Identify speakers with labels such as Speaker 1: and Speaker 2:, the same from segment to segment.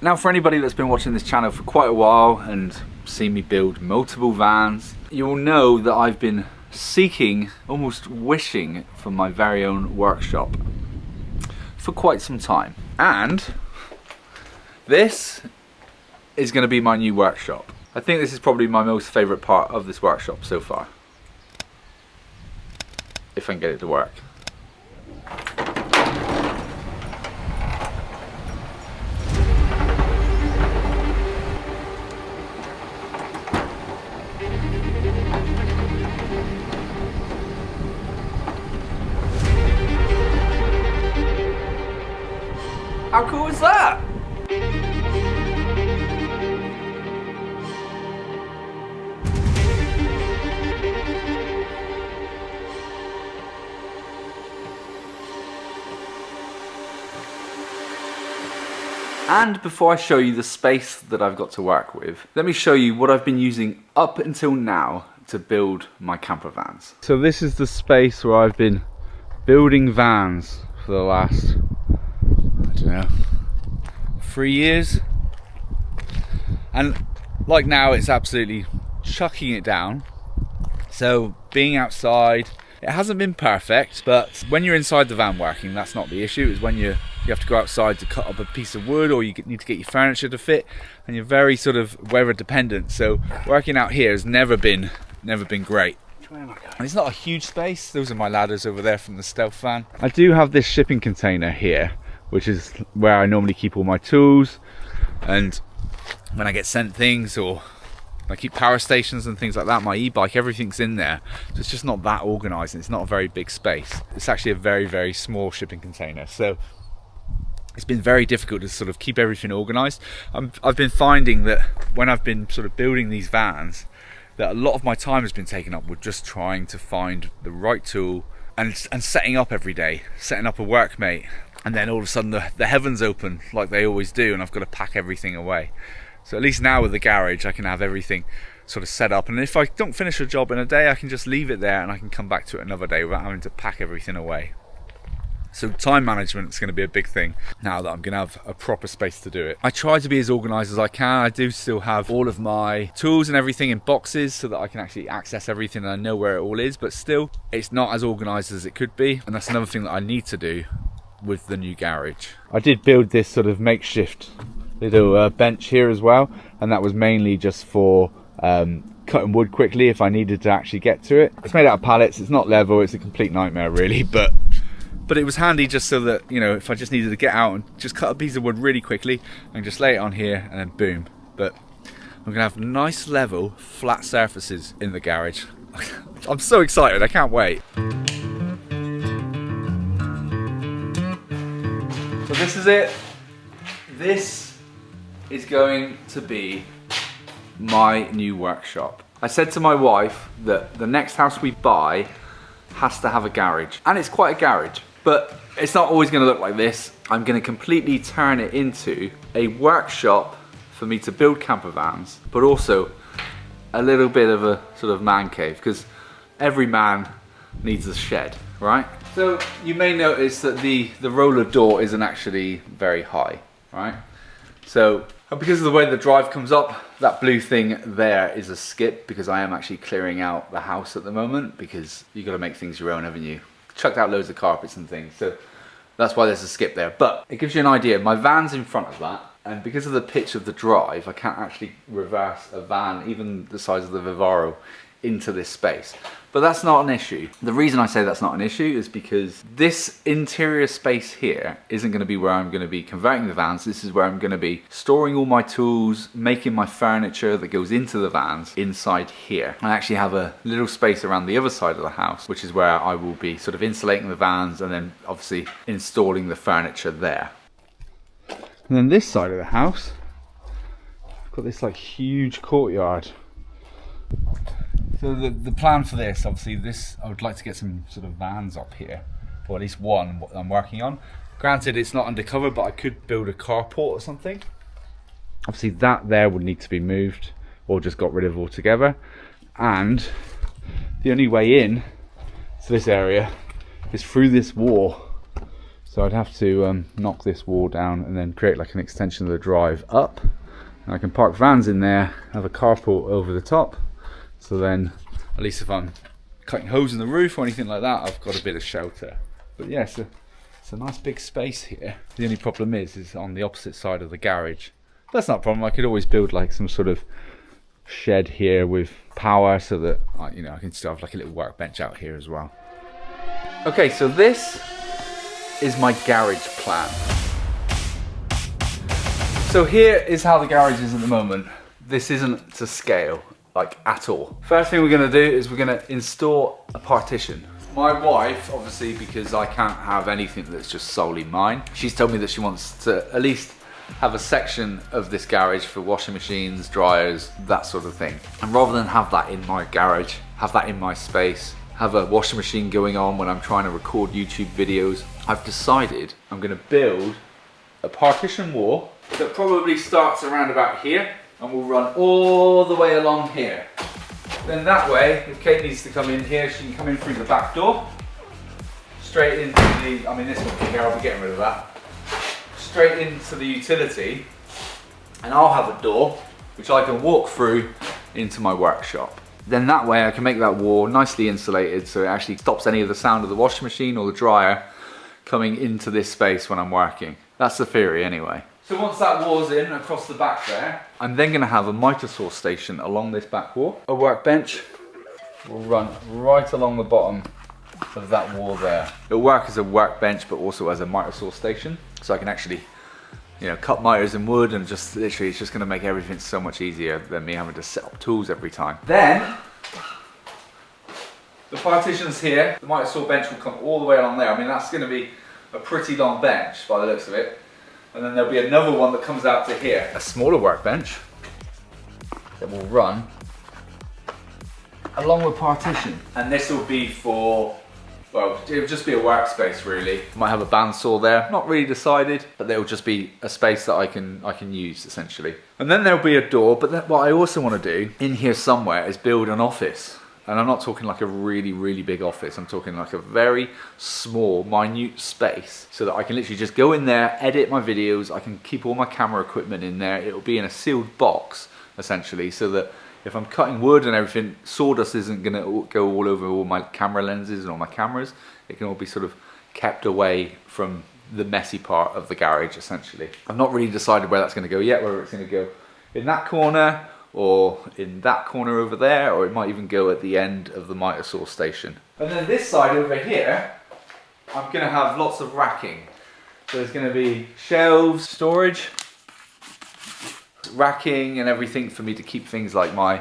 Speaker 1: Now, for anybody that's been watching this channel for quite a while and seen me build multiple vans, you'll know that I've been seeking, almost wishing for my very own workshop for quite some time. And this is going to be my new workshop. I think this is probably my most favourite part of this workshop so far, if I can get it to work. How cool is that? And before I show you the space that I've got to work with, let me show you what I've been using up until now to build my camper vans. So this is the space where I've been building vans for the last, I don't know, 3 years. And like now it's absolutely chucking it down. So being outside, it hasn't been perfect, but when you're inside the van working, that's not the issue. It's when you have to go outside to cut up a piece of wood, or you need to get your furniture to fit, and you're very sort of weather dependent. So working out here has never been great. And it's not a huge space. Those are my ladders over there from the Stealth van. I do have this shipping container here, which is where I normally keep all my tools, and when I get sent things, or I keep power stations and things like that, my e-bike, everything's in there. So it's just not that organised, and it's not a very big space. It's actually a very, very small shipping container. So it's been very difficult to sort of keep everything organised. I've been finding that when I've been sort of building these vans, that a lot of my time has been taken up with just trying to find the right tool and setting up every day, setting up a workmate, and then all of a sudden the heavens open like they always do, and I've got to pack everything away. So at least now with the garage, I can have everything sort of set up, and if I don't finish a job in a day, I can just leave it there and I can come back to it another day without having to pack everything away. So time management is going to be a big thing now that I'm going to have a proper space to do it. I try to be as organised as I can. I do still have all of my tools and everything in boxes so that I can actually access everything and I know where it all is, but still it's not as organised as it could be, and that's another thing that I need to do with the new garage. I did build this sort of makeshift little bench here as well, and that was mainly just for cutting wood quickly if I needed to actually get to it. It's made out of pallets, it's not level, it's a complete nightmare really, but it was handy just so that, you know, if I just needed to get out and just cut a piece of wood really quickly, I can just lay it on here and then boom. But I'm gonna have nice level flat surfaces in the garage. I'm so excited, I can't wait. So this is it. This is going to be my new workshop. I said to my wife that the next house we buy has to have a garage, and it's quite a garage, but it's not always going to look like this. I'm going to completely turn it into a workshop for me to build camper vans, but also a little bit of a sort of man cave, because every man needs a shed, right? So you may notice that the roller door isn't actually very high, right? So because of the way the drive comes up, that blue thing there is a skip, because I am actually clearing out the house at the moment, because you got to make things your own, haven't you? Chucked out loads of carpets and things, so that's why there's a skip there. But it gives you an idea. My van's in front of that, and because of the pitch of the drive, I can't actually reverse a van, even the size of the Vivaro, into this space. But that's not an issue. The reason I say that's not an issue is because this interior space here isn't going to be where I'm going to be converting the vans. This is where I'm going to be storing all my tools, making my furniture that goes into the vans inside here. I actually have a little space around the other side of the house, which is where I will be sort of insulating the vans and then obviously installing the furniture there. And then this side of the house, I've got this like huge courtyard. So the plan for this, obviously I would like to get some sort of vans up here, or at least one what I'm working on. Granted, it's not undercover, but I could build a carport or something. Obviously that there would need to be moved or just got rid of altogether. And the only way in to this area is through this wall. So I'd have to knock this wall down and then create like an extension of the drive up. And I can park vans in there, have a carport over the top. So then, at least if I'm cutting holes in the roof or anything like that, I've got a bit of shelter. But yeah, it's a nice big space here. The only problem is on the opposite side of the garage. That's not a problem. I could always build like some sort of shed here with power so that I can still have like a little workbench out here as well. Okay, so this is my garage plan. So here is how the garage is at the moment. This isn't to scale, like at all. First thing we're gonna do is we're gonna install a partition. My wife, obviously, because I can't have anything that's just solely mine, she's told me that she wants to at least have a section of this garage for washing machines, dryers, that sort of thing. And rather than have that in my garage, have that in my space, have a washing machine going on when I'm trying to record YouTube videos, I've decided I'm gonna build a partition wall that probably starts around about here and will run all the way along here. Then that way, if Kate needs to come in here, she can come in through the back door, straight into the, this one here, I'll be getting rid of that, straight into the utility, and I'll have a door which I can walk through into my workshop. Then that way I can make that wall nicely insulated so it actually stops any of the sound of the washing machine or the dryer coming into this space when I'm working. That's the theory anyway. So once that wall's in across the back there, I'm then going to have a miter saw station along this back wall. A workbench will run right along the bottom of that wall there. It'll work as a workbench but also as a miter saw station. So I can actually, cut miters in wood and just literally it's just going to make everything so much easier than me having to set up tools every time. Then, the partitions here, the miter saw bench will come all the way along there. That's going to be a pretty long bench by the looks of it. And then there'll be another one that comes out to here. A smaller workbench that will run along the partition. And this will be for, well, it'll just be a workspace really. Might have a bandsaw there, not really decided, but there'll just be a space that I can use essentially. And then there'll be a door, but what I also want to do in here somewhere is build an office. And I'm not talking like a really, really big office. I'm talking like a very small, minute space so that I can literally just go in there, edit my videos. I can keep all my camera equipment in there. It'll be in a sealed box, essentially, so that if I'm cutting wood and everything, sawdust isn't gonna go all over all my camera lenses and all my cameras. It can all be sort of kept away from the messy part of the garage, essentially. I've not really decided where that's gonna go yet, whether it's gonna go in that corner, or in that corner over there, or it might even go at the end of the miter saw station. And then this side over here, I'm gonna have lots of racking. So there's gonna be shelves, storage, racking and everything for me to keep things like my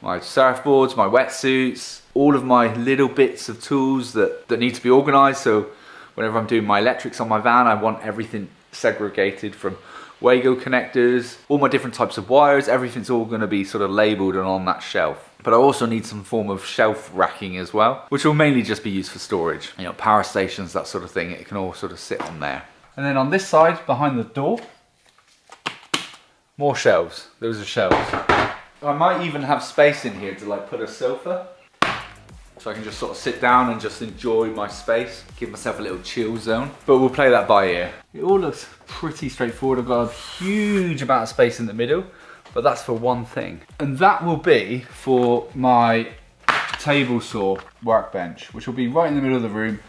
Speaker 1: surfboards, my wetsuits, all of my little bits of tools that need to be organized. So whenever I'm doing my electrics on my van, I want everything segregated from Wago connectors, all my different types of wires, everything's all going to be sort of labelled and on that shelf. But I also need some form of shelf racking as well, which will mainly just be used for storage. Power stations, that sort of thing, it can all sort of sit on there. And then on this side, behind the door, more shelves. Those are shelves. I might even have space in here to like put a sofa. So I can just sort of sit down and just enjoy my space, give myself a little chill zone. But we'll play that by ear. It all looks pretty straightforward. I've got a huge amount of space in the middle, but that's for one thing. And that will be for my table saw workbench, which will be right in the middle of the room,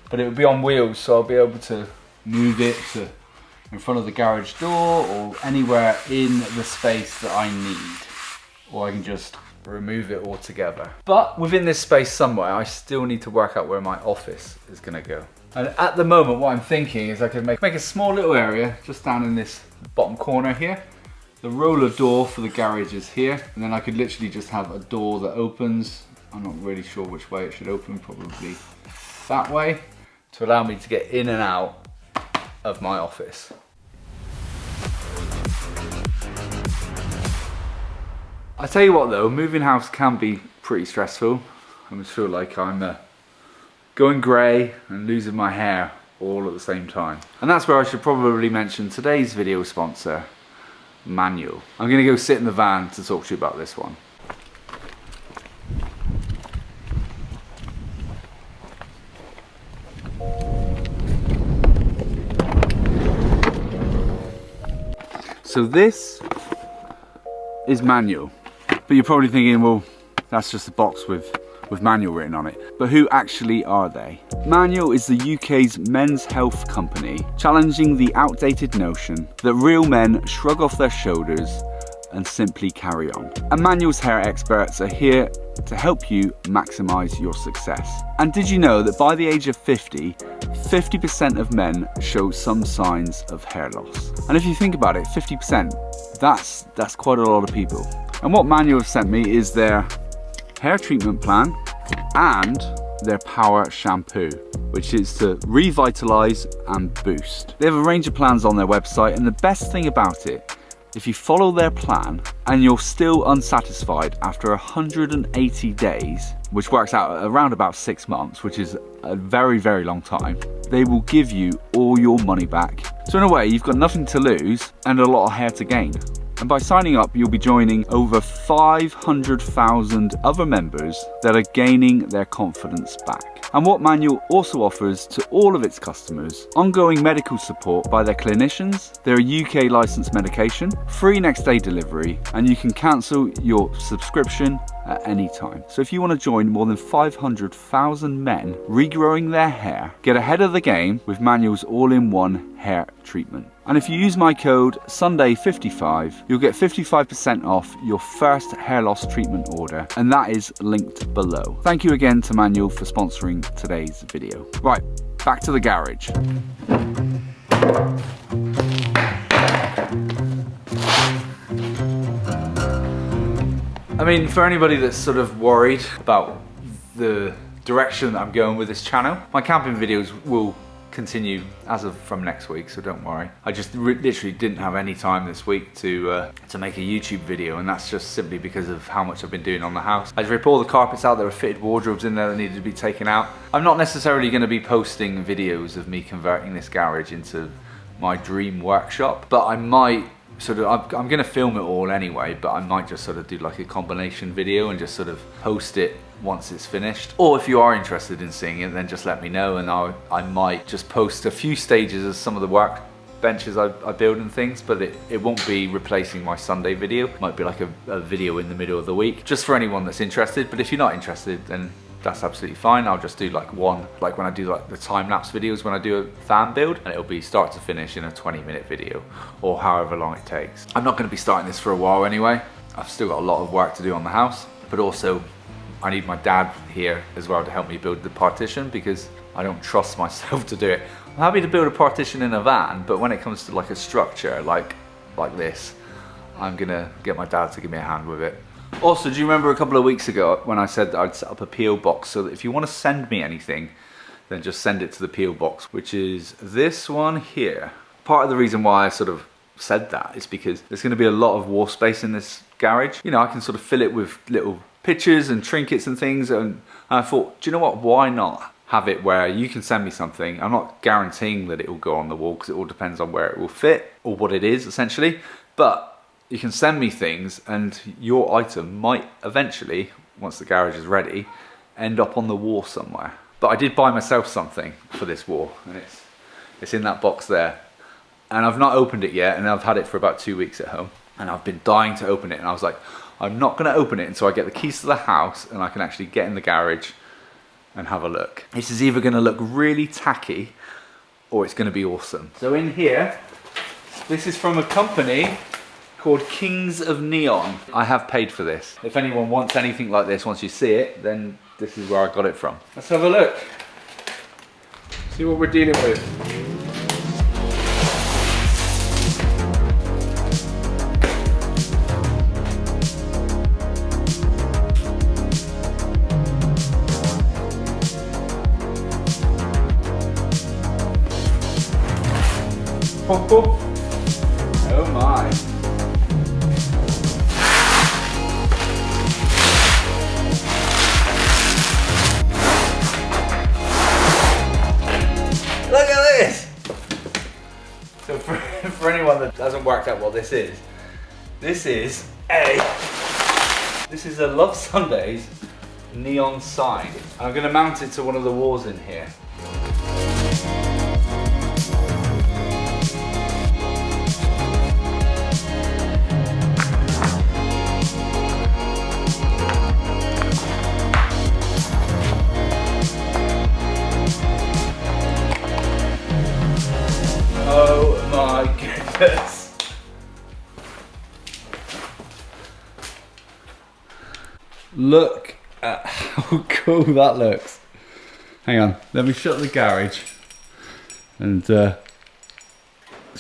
Speaker 1: but it will be on wheels, so I'll be able to move it to in front of the garage door or anywhere in the space that I need. Or I can just remove it altogether. But within this space somewhere, I still need to work out where my office is gonna go. And at the moment, what I'm thinking is I could make a small little area just down in this bottom corner here. The roller door for the garage is here, and then I could literally just have a door that opens. I'm not really sure which way it should open, probably that way, to allow me to get in and out of my office. I tell you what though, moving house can be pretty stressful. I just feel like I'm going grey and losing my hair all at the same time. And that's where I should probably mention today's video sponsor, Manual. I'm gonna go sit in the van to talk to you about this one. So this is manual, but you're probably thinking, well, that's just a box with manual written on it. But who actually are they? Manual is the UK's men's health company, challenging the outdated notion that real men shrug off their shoulders and simply carry on. And Manual's hair experts are here to help you maximize your success. And did you know that by the age of 50, 50% of men show some signs of hair loss? And if you think about it, 50%, that's quite a lot of people. And what Manual have sent me is their hair treatment plan and their power shampoo, which is to revitalize and boost. They have a range of plans on their website, and the best thing about it, if you follow their plan and you're still unsatisfied after 180 days, which works out around about 6 months, which is a very, very long time, they will give you all your money back. So in a way, you've got nothing to lose and a lot of hair to gain. And by signing up, you'll be joining over 500,000 other members that are gaining their confidence back. And what Manual also offers to all of its customers: ongoing medical support by their clinicians, their UK licensed medication, free next day delivery, and you can cancel your subscription at any time. So if you want to join more than 500,000 men regrowing their hair, get ahead of the game with Manual's all-in-one hair treatment. And if you use my code Sunday55, you'll get 55% off your first hair loss treatment order, and that is linked below. Thank you again to Manual for sponsoring today's video. Right, back to the garage. I mean, for anybody that's sort of worried about the direction that I'm going with this channel, my camping videos will continue from next week, so don't worry. I just literally didn't have any time this week to make a YouTube video, and that's just simply because of how much I've been doing on the house. I ripped all the carpets out. There were fitted wardrobes in there that needed to be taken out. I'm not necessarily going to be posting videos of me converting this garage into my dream workshop, but I might I'm going to film it all anyway, but I might just sort of do like a combination video and just sort of post it once it's finished. Or if you are interested in seeing it, then just let me know, and I might just post a few stages of some of the work benches I build and things, but it won't be replacing my Sunday video. It might be like a video in the middle of the week, just for anyone that's interested. But if you're not interested, then that's absolutely fine. I'll just do like one, like when I do like the time-lapse videos when I do a van build, and it'll be start to finish in a 20-minute video or however long it takes. I'm not going to be starting this for a while anyway. I've still got a lot of work to do on the house, but also I need my dad here as well to help me build the partition, because I don't trust myself to do it. I'm happy to build a partition in a van, but when it comes to like a structure like this, I'm gonna get my dad to give me a hand with it. Also, do you remember a couple of weeks ago when I said that I'd set up a PO box so that if you want to send me anything, then just send it to the PO box, which is this one here. Part of the reason why I sort of said that is because there's going to be a lot of wall space in this garage. You know, I can sort of fill it with little pictures and trinkets and things, and I thought, do you know what, why not have it where you can send me something. I'm not guaranteeing that it will go on the wall, because it all depends on where it will fit or what it is essentially, but you can send me things and your item might eventually, once the garage is ready, end up on the wall somewhere. But I did buy myself something for this wall, and it's in that box there. And I've not opened it yet, and I've had it for about 2 weeks at home, and I've been dying to open it, and I was like, I'm not going to open it until I get the keys to the house and I can actually get in the garage and have a look. This is either going to look really tacky or it's going to be awesome. So in here, this is from a company called Kings of Neon. I have paid for this. If anyone wants anything like this, once you see it, then this is where I got it from. Let's have a look. See what we're dealing with. Oh my. Look at this! So for anyone that hasn't worked out what this is a Love Sundays neon sign. I'm going to mount it to one of the walls in here. Look at how cool that looks. Hang on, let me shut the garage. And so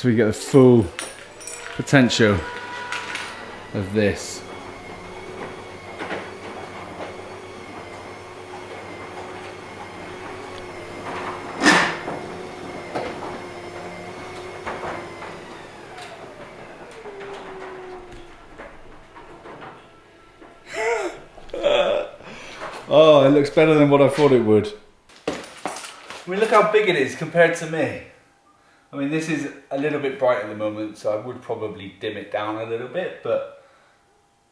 Speaker 1: we get the full potential of this. Oh, it looks better than what I thought it would. I mean, look how big it is compared to me. I mean, this is a little bit bright at the moment, so I would probably dim it down a little bit, but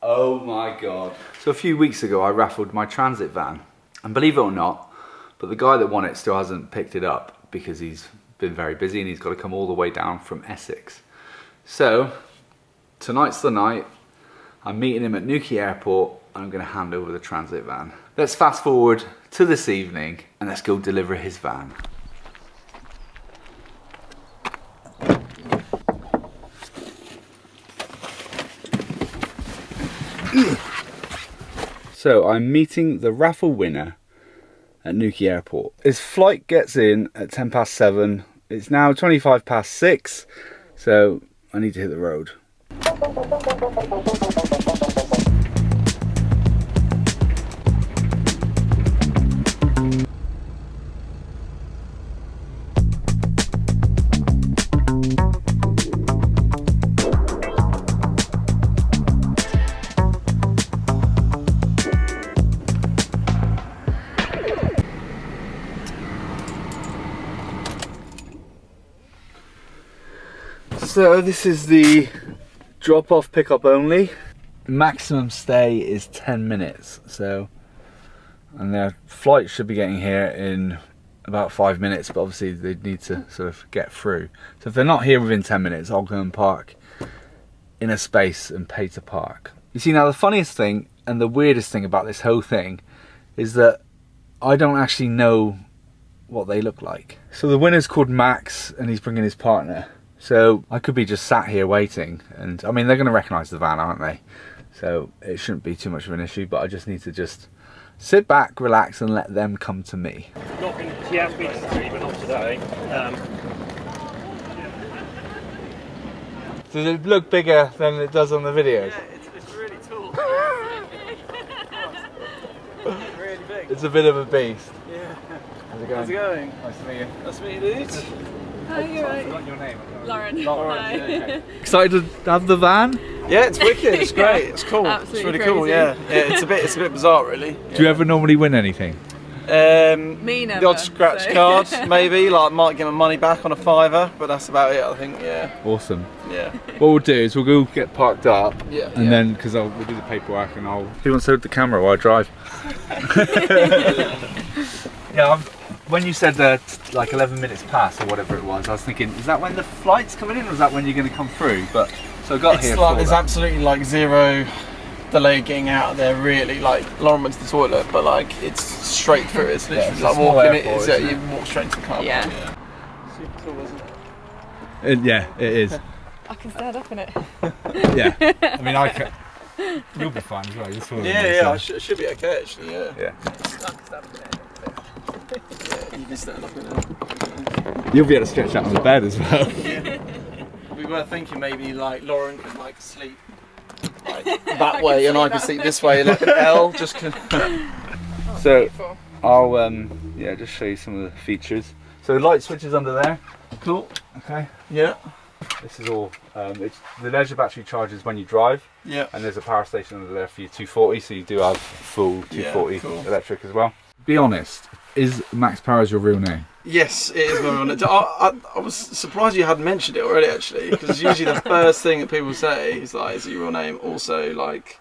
Speaker 1: oh my God. So a few weeks ago, I raffled my transit van, and believe it or not, but the guy that won it still hasn't picked it up because he's been very busy and he's got to come all the way down from Essex. So tonight's the night. I'm meeting him at Newquay Airport and I'm going to hand over the transit van. Let's fast forward to this evening and let's go deliver his van. So I'm meeting the raffle winner at Newquay Airport. His flight gets in at 7:10. It's now 6:25, so I need to hit the road. So this is the drop-off pickup only. Maximum stay is 10 minutes. So, and their flight should be getting here in about 5 minutes, but obviously they need to sort of get through. So if they're not here within 10 minutes, I'll go and park in a space and pay to park. You see, now the funniest thing and the weirdest thing about this whole thing is that I don't actually know what they look like. So the winner's called Max and he's bringing his partner. So I could be just sat here waiting, and I mean, they're going to recognise the van, aren't they? So it shouldn't be too much of an issue, but I just need to just sit back, relax, and let them come to me.
Speaker 2: She has been to but not today.
Speaker 1: Does it look bigger than it does on the videos?
Speaker 2: Yeah, it's really tall. Really big.
Speaker 1: It's a bit of a beast.
Speaker 2: Yeah.
Speaker 1: How's it going?
Speaker 2: How's it going?
Speaker 1: Nice to meet you.
Speaker 2: Nice to meet you, dude.
Speaker 3: Hi, you're
Speaker 1: I
Speaker 3: right.
Speaker 1: forgot your name.
Speaker 3: Lauren.
Speaker 1: Lauren.
Speaker 3: Hi.
Speaker 1: Yeah, okay. Excited to have the van?
Speaker 2: Yeah, it's wicked. It's great. It's cool.
Speaker 3: Absolutely
Speaker 2: it's really
Speaker 3: crazy.
Speaker 2: cool. Yeah. It's a bit bizarre, really.
Speaker 1: Do you ever normally win anything?
Speaker 3: Me never.
Speaker 2: The odd scratch
Speaker 3: so.
Speaker 2: card, maybe. Like, might get my money back on a fiver, but that's about it. I think. Yeah.
Speaker 1: Awesome.
Speaker 2: Yeah.
Speaker 1: What we'll do is we'll go get parked up,
Speaker 2: Yeah.
Speaker 1: and then because we'll do the paperwork, and Who wants to hold the camera while I drive? Yeah. When you said that like 11 minutes past or whatever it was, I was thinking, is that when the flight's coming in, or is that when you're going to come through? But so I got here.
Speaker 2: There's absolutely like zero delay getting out of there. Really, like Lauren went to the toilet, but like it's straight through. It's literally
Speaker 1: it's
Speaker 2: like
Speaker 1: a small
Speaker 2: walking
Speaker 1: airport,
Speaker 2: it.
Speaker 1: isn't
Speaker 2: You walk straight into the car.
Speaker 3: Yeah.
Speaker 2: Super cool, isn't it?
Speaker 1: Yeah, it is.
Speaker 3: I can stand up in it.
Speaker 1: Yeah. I mean, I can. You'll be fine as well. You're taller than me,
Speaker 2: Yeah.
Speaker 1: so-
Speaker 2: It should be okay actually. Yeah.
Speaker 1: Yeah.
Speaker 2: I can stand up in it. Yeah, you can stand up in it.
Speaker 1: You'll be able to stretch out on the bed as well.
Speaker 2: We were thinking maybe like Lauren could like sleep like that way, and I could sleep this way, like an L. Just.
Speaker 1: So I'll just show you some of the features. So light switches under there.
Speaker 2: Cool.
Speaker 1: Okay.
Speaker 2: Yeah.
Speaker 1: This is all. It's the leisure battery charges when you drive,
Speaker 2: Yeah.
Speaker 1: and there's a power station under there for your 240. So you do have full 240
Speaker 2: Yeah, cool.
Speaker 1: electric as well. Be honest. Is Max Powers your real name?
Speaker 2: Yes, it is going on. I was surprised you hadn't mentioned it already, actually, because usually the first thing that people say is like, "Is it your real name?" Also, like,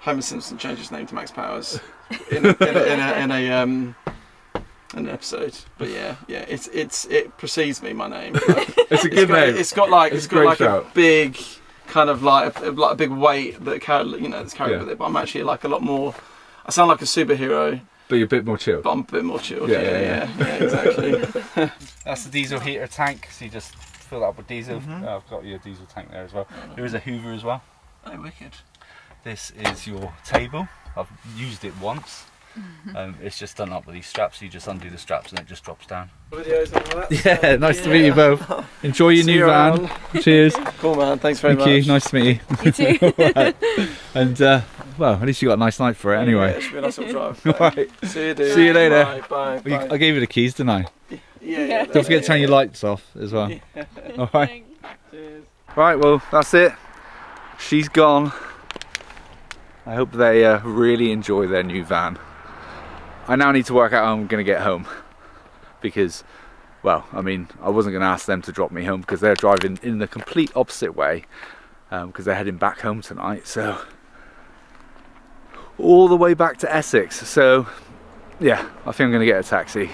Speaker 2: Homer Simpson changed his name to Max Powers in an episode. But yeah, it precedes me. My name. Like,
Speaker 1: It's a good name.
Speaker 2: It's got like
Speaker 1: shout.
Speaker 2: a big kind of like a big weight that that's carried with it. But I'm actually like a lot more. I sound like a superhero.
Speaker 1: But you're a bit more chilled.
Speaker 2: But I'm a bit more chilled.
Speaker 1: Yeah,
Speaker 2: Exactly.
Speaker 1: That's the diesel heater tank, so you just fill that up with diesel. I've got your diesel tank there as well. There is a Hoover as well.
Speaker 2: Oh, wicked.
Speaker 1: This is your table. I've used it once. It's just done up with these straps. You just undo the straps and it just drops down.
Speaker 2: Videos and all that.
Speaker 1: Yeah, nice to meet you both. Enjoy your
Speaker 2: See
Speaker 1: new
Speaker 2: you
Speaker 1: van.
Speaker 2: around.
Speaker 1: Cheers.
Speaker 2: Cool, man. Thanks very
Speaker 1: Thank
Speaker 2: much.
Speaker 1: you. Nice to meet you.
Speaker 3: You too.
Speaker 1: Right. And well, at least you got a nice night for it
Speaker 2: Yeah,
Speaker 1: anyway.
Speaker 2: it should be a nice little drive.
Speaker 1: Right.
Speaker 2: See you, dude.
Speaker 1: See you later.
Speaker 2: Bye. Bye.
Speaker 1: Well,
Speaker 2: Bye.
Speaker 1: I gave you the keys, didn't I?
Speaker 2: Yeah.
Speaker 1: Don't forget to turn your lights off as well.
Speaker 2: Yeah.
Speaker 1: All right.
Speaker 2: Cheers.
Speaker 1: Right. Well, that's it. She's gone. I hope they really enjoy their new van. I now need to work out how I'm going to get home because, well, I mean, I wasn't going to ask them to drop me home because they're driving in the complete opposite way because they're heading back home tonight. So all the way back to Essex. So yeah, I think I'm going to get a taxi.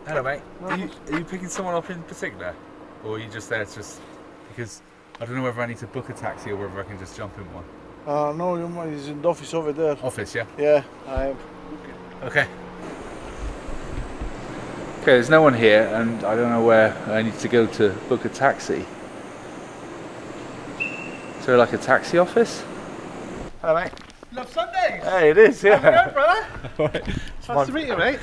Speaker 1: Hello, mate. Are you picking someone up in particular, or are you just there just because I don't know whether I need to book a taxi or whether I can just jump in one?
Speaker 4: No, he's in the office over there.
Speaker 1: Office, yeah.
Speaker 4: Yeah, I am.
Speaker 1: Okay. Okay, there's no one here and I don't know where I need to go to book a taxi. Is there like a taxi office? Hello, mate.
Speaker 4: Love Sundays!
Speaker 1: Hey, it is, yeah.
Speaker 4: How you going, brother?
Speaker 1: It's
Speaker 4: Nice to meet you, mate.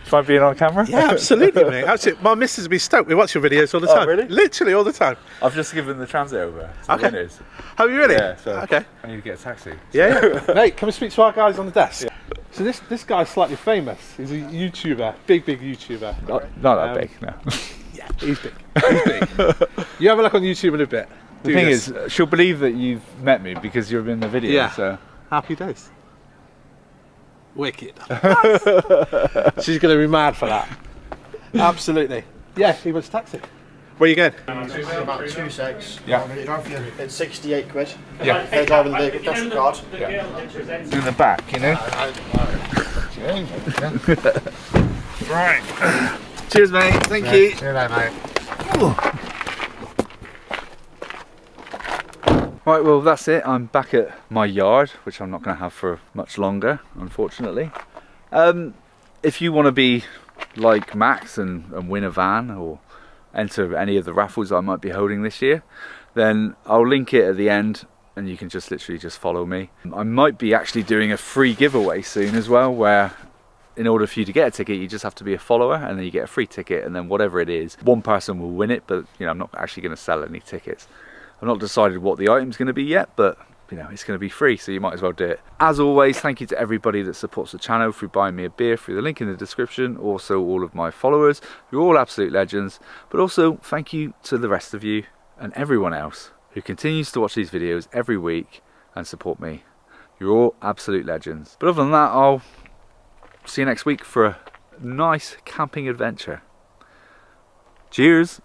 Speaker 1: fun being on camera.
Speaker 4: Yeah, absolutely, mate. Absolutely. My missus will be stoked. We watch your videos all the
Speaker 1: Oh,
Speaker 4: time.
Speaker 1: really?
Speaker 4: Literally all the time.
Speaker 1: I've just given the transit over to
Speaker 4: Okay.
Speaker 1: the winners.
Speaker 4: How are you really?
Speaker 1: Yeah, so
Speaker 4: Okay.
Speaker 1: I need to get a taxi.
Speaker 4: Yeah. Mate, can we speak to our guys on the desk? So this guy's slightly famous. He's a YouTuber, big YouTuber.
Speaker 1: Not that big, no.
Speaker 4: Yeah, he's big. He's big. You have a look on YouTube in a bit.
Speaker 1: The thing is, she'll believe that you've met me because you're in the video,
Speaker 4: Yeah.
Speaker 1: so...
Speaker 4: Happy days. Wicked. She's going to be mad for that. Absolutely. Yeah, he wants a taxi. Where are you going?
Speaker 5: About 2 secs.
Speaker 1: Yeah.
Speaker 5: It's 68 quid.
Speaker 1: Yeah.
Speaker 5: They're driving the vehicle, that's the card.
Speaker 1: In the back, you know? Right. Cheers, mate. Thank you.
Speaker 5: See you later, mate.
Speaker 1: Right, well, that's it. I'm back at my yard, which I'm not going to have for much longer, unfortunately. If you want to be like Max and win a van or enter any of the raffles I might be holding this year, then I'll link it at the end and you can just literally just follow me. I might be actually doing a free giveaway soon as well, where in order for you to get a ticket you just have to be a follower and then you get a free ticket, and then whatever it is, one person will win it, but you know, I'm not actually going to sell any tickets. I've not decided what the item's going to be yet, but you know, it's going to be free, so you might as well do it. As always, thank you to everybody that supports the channel through buying me a beer through the link in the description, also all of my followers. You're all absolute legends, but also thank you to the rest of you and everyone else who continues to watch these videos every week and support me. You're all absolute legends. But other than that, I'll see you next week for a nice camping adventure. Cheers!